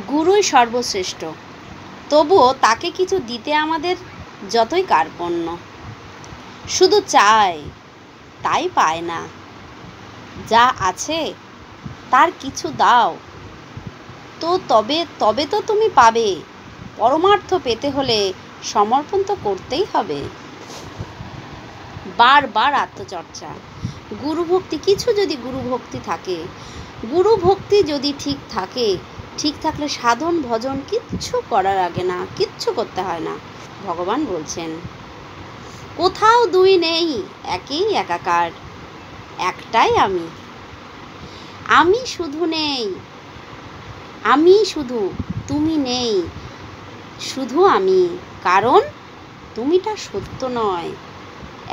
গুরুই সর্বশ্রেষ্ঠ, তবুও তাকে কিছু দিতে আমাদের যতই কার্পণ্য। শুধু চায়, তাই পায় না। যা আছে তার কিছু দাও, তবে তো তুমি পাবে। পরমার্থ পেতে হলে সমর্পণ তো করতেই হবে। বারবার আত্মচর্চা, গুরুভক্তি, কিছু যদি গুরুভক্তি থাকে, গুরুভক্তি যদি ঠিক থাকলে সাধন ভজন কিচ্ছু করার আগে না, কিচ্ছু করতে হয় না। ভগবান বলছেন, কোথাও দুই নেই, একই একাকার, একটাই আমি। আমি শুধু নেই, আমি শুধু, তুমি নেই, শুধু আমি। কারণ তুমিটা সত্য নয়,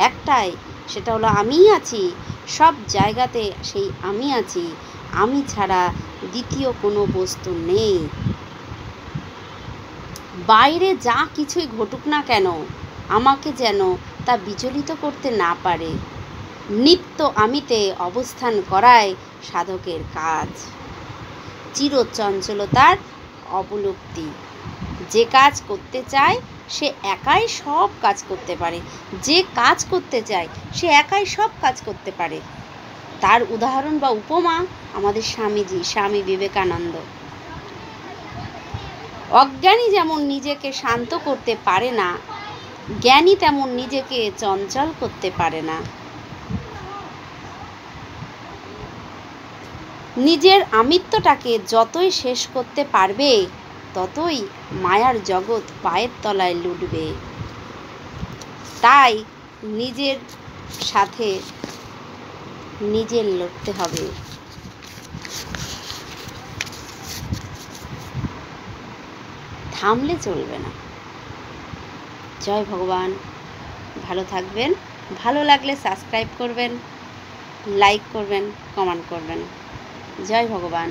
একটাই, সেটা হলো আমিই আছি সব জায়গাতে। সেই আমি আছি, আমি ছাড়া দ্বিতীয় কোনো বস্তু নেই। বাইরে যা কিছুই ঘটুক না কেন, আমাকে যেন তা বিচলিত করতে না পারে। নিত্য আমিতে অবস্থান করাই সাধকের কাজ। চিরচঞ্চলতার অবলুপ্তি। যে কাজ করতে চায় সে একাই সব কাজ করতে পারে, যে কাজ করতে চায় সে একাই সব কাজ করতে পারে। তার উদাহরণ বা উপমা আমাদের স্বামী বিবেকানন্দ। অজ্ঞানী যেমন নিজেকে শান্ত করতে পারে না, জ্ঞানী তেমন নিজেকে চঞ্চল করতে পারে না। নিজের আমিত্বটাকে যতই শেষ করতে পারবে, ততই মায়ার জগৎ পায়ের তলায় লুটবে। তাই নিজের সাথে নিজের লড়তে হবে। থামলে চলবে না। জয় ভগবান। ভালো থাকবেন। ভালো লাগলে সাবস্ক্রাইব করবেন, লাইক করবেন, কমেন্ট করবেন। জয় ভগবান।